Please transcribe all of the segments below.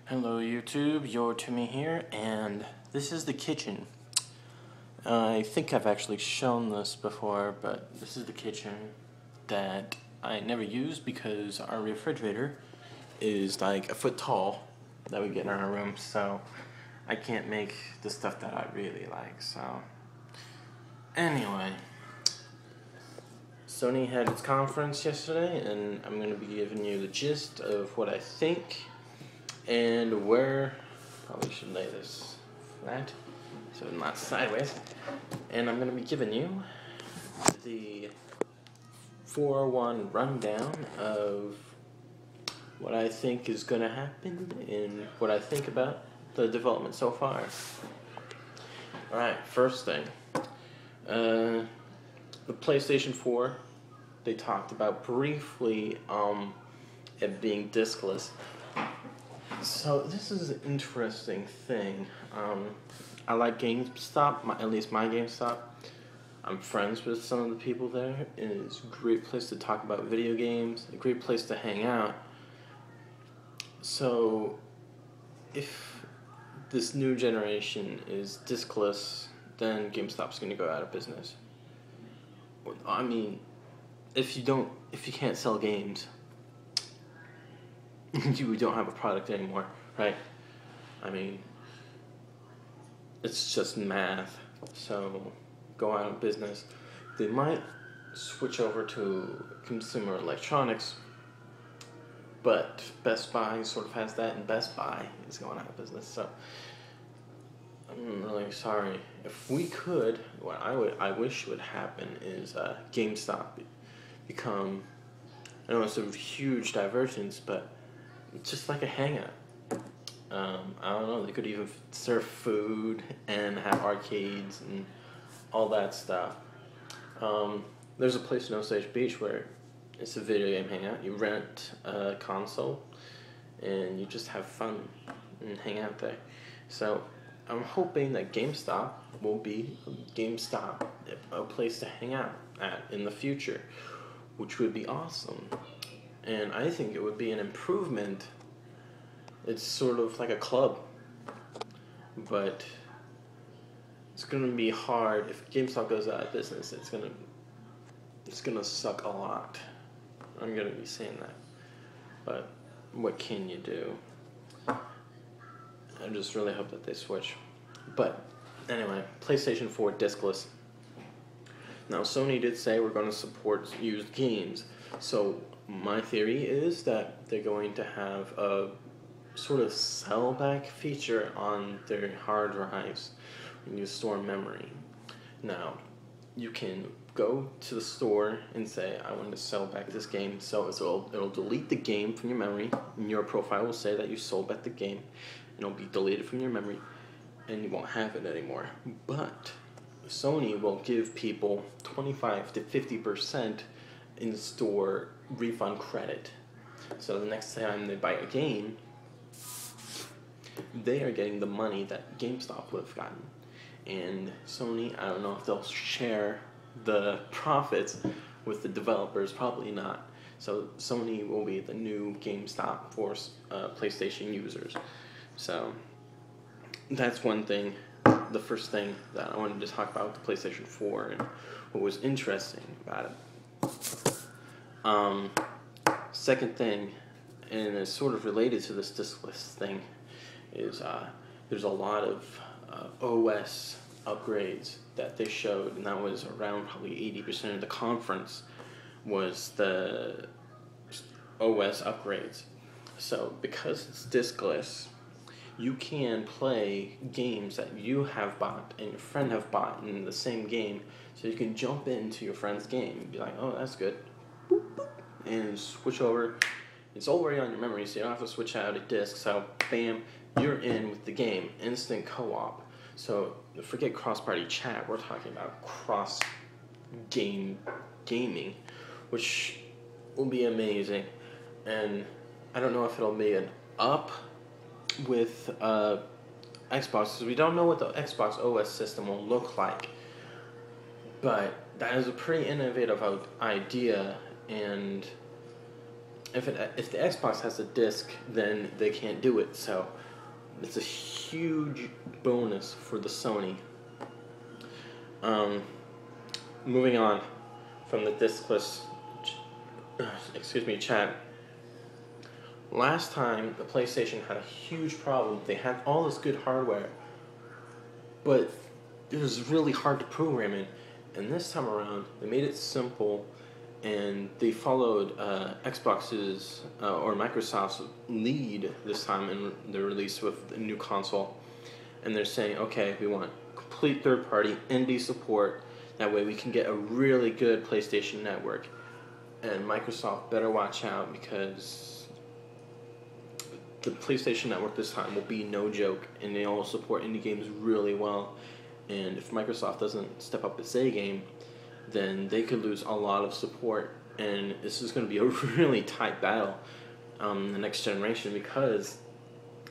Hello YouTube, your Timmy here, and this is the kitchen. I think I've actually shown this before, but this is the kitchen that I never use because our refrigerator is like a foot tall that we get in our room, so I can't make the stuff that I really like. So anyway, Sony had its conference yesterday, and I'm going to be giving you the gist of what I think and where. Probably should lay this flat so it's not sideways. And I'm going to be giving you the 401 rundown of what I think is going to happen and what I think about the development so far. Alright, first thing. The PlayStation 4, they talked about briefly it being discless. So this is an interesting thing. I like GameStop, at least my GameStop. I'm friends with some of the people there. It's a great place to talk about video games, a great place to hang out. So if this new generation is discless, then GameStop's going to go out of business. I mean, if you can't sell games, you don't have a product anymore, right? I mean, it's just math. So go out of business. They might switch over to consumer electronics, but Best Buy sort of has that, and Best Buy is going out of business. So I'm really sorry. If we could, what I wish would happen is GameStop become, I know it's a huge divergence, but just like a hangout. I don't know, they could even serve food and have arcades and all that stuff. There's a place in Osage Beach where it's a video game hangout. You rent a console and you just have fun and hang out there. So I'm hoping that GameStop will be a place to hang out at in the future, which would be awesome. And I think it would be an improvement. It's sort of like a club, but it's gonna be hard if GameStop goes out of business. It's gonna suck a lot. I'm gonna be saying that, but what can you do? I just really hope that they switch. But anyway, PlayStation 4 discless. Now Sony did say we're going to support used games, so my theory is that they're going to have a sort of sell-back feature on their hard drives when you store memory. Now, you can go to the store and say, I want to sell back this game, so it'll delete the game from your memory, and your profile will say that you sold back the game, and it'll be deleted from your memory, and you won't have it anymore. But Sony will give people 25 to 50% in-store refund credit. So the next time they buy a game, they are getting the money that GameStop would have gotten. And Sony, I don't know if they'll share the profits with the developers, probably not. So Sony will be the new GameStop for PlayStation users. So that's one thing. The first thing that I wanted to talk about with the PlayStation 4 and what was interesting about it. Second thing, and it's sort of related to this discless thing, is there's a lot of OS upgrades that they showed, and that was around probably 80% of the conference was the OS upgrades. So because it's discless, you can play games that you have bought and your friend have bought in the same game, so you can jump into your friend's game and be like, oh, that's good, boop, boop, and switch over. It's already on your memory, so you don't have to switch out a disc, so bam, you're in with the game. Instant co-op. So forget cross-party chat, we're talking about cross-game gaming, which will be amazing. And I don't know if it'll be an up with Xbox, because we don't know what the Xbox OS system will look like. But that is a pretty innovative idea, and if the Xbox has a disc, then they can't do it. So it's a huge bonus for the Sony. Moving on from the discless, chat. Last time the PlayStation had a huge problem. They had all this good hardware, but it was really hard to program it. And this time around, they made it simple, and they followed Xbox's or Microsoft's lead this time in the release with the new console. And they're saying, okay, we want complete third-party indie support. That way we can get a really good PlayStation network. And Microsoft better watch out, because the PlayStation network this time will be no joke, and they all support indie games really well. And if Microsoft doesn't step up its A game, then they could lose a lot of support, and this is going to be a really tight battle the next generation, because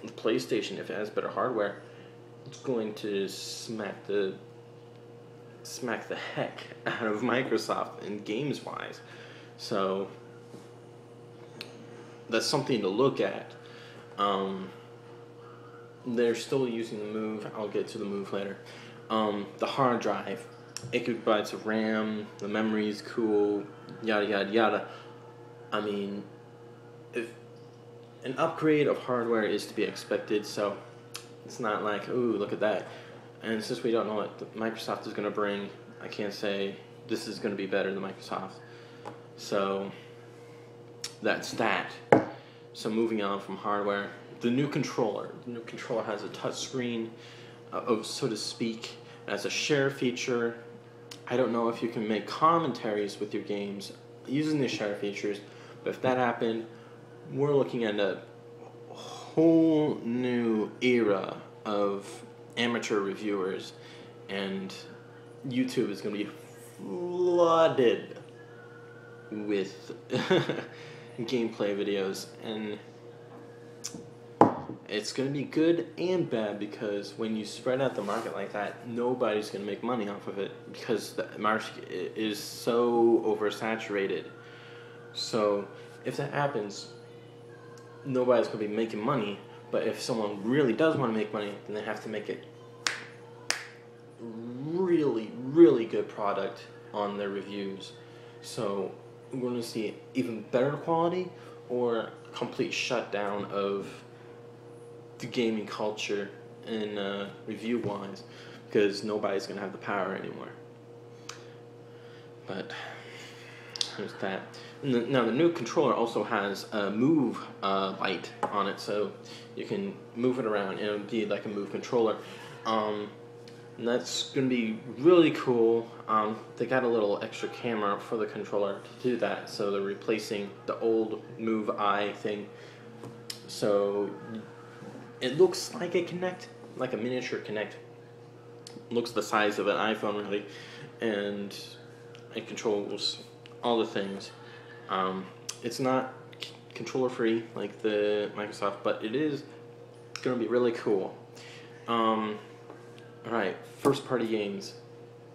the PlayStation, if it has better hardware, it's going to smack the heck out of Microsoft in games wise. So that's something to look at. They're still using the Move. I'll get to the Move later. The hard drive, 8 gigabytes of RAM, the memory is cool, yada yada yada. I mean, if an upgrade of hardware is to be expected, so it's not like, ooh, look at that. And since we don't know what Microsoft is going to bring, I can't say this is going to be better than Microsoft. So that's that. So moving on from hardware, the new controller. The new controller has a touch screen, so to speak. It has a share feature. I don't know if you can make commentaries with your games using the share features, but if that happened, we're looking at a whole new era of amateur reviewers, and YouTube is going to be flooded with gameplay videos, and it's going to be good and bad, because when you spread out the market like that, nobody's going to make money off of it, because the market is so oversaturated. So if that happens, nobody's going to be making money. But if someone really does want to make money, then they have to make it really, really good product on their reviews. So we're going to see even better quality, or a complete shutdown of the gaming culture in review-wise, because nobody's going to have the power anymore. But there's that. And now the new controller also has a Move light on it, so you can move it around, and it'll be like a Move controller. And that's going to be really cool. They got a little extra camera for the controller to do that, so they're replacing the old Move Eye thing. So it looks like a Kinect, like a miniature Kinect. It looks the size of an iPhone, really, and it controls all the things. It's not controller free like the Microsoft, but it is going to be really cool. Alright, first party games.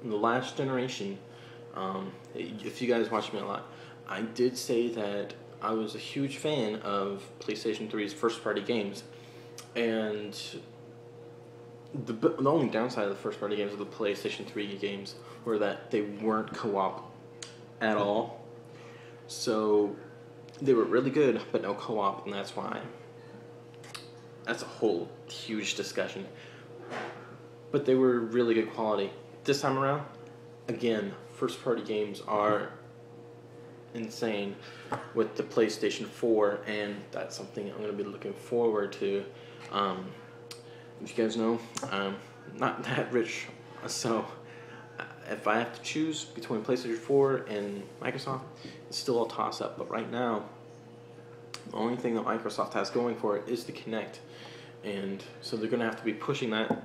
In the last generation, if you guys watch me a lot, I did say that I was a huge fan of PlayStation 3's first party games, and the only downside of the first party games of the PlayStation 3 games were that they weren't co-op at all. So they were really good, but no co-op, and that's why. That's a whole huge discussion. But they were really good quality. This time around, again, first party games are insane with the PlayStation 4, and that's something I'm going to be looking forward to. If you guys know, I'm not that rich, so if I have to choose between PlayStation 4 and Microsoft, it's still a toss-up. But right now, the only thing that Microsoft has going for it is the Kinect, and so they're going to have to be pushing that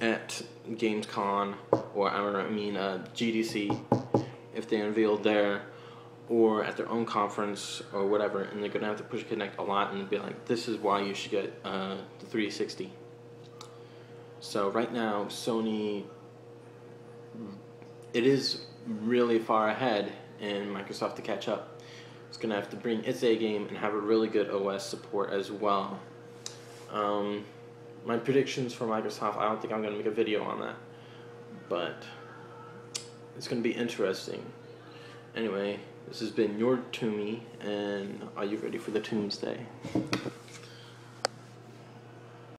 at Gamescom, or GDC, if they unveil there, or at their own conference or whatever, and they're going to have to push Kinect a lot and be like, this is why you should get the 360. So right now, Sony, it is really far ahead, and Microsoft to catch up. is going to have to bring its A game and have a really good OS support as well. My predictions for Microsoft, I don't think I'm going to make a video on that, but it's going to be interesting. Anyway, this has been your Toomey, and are you ready for the Doomsday?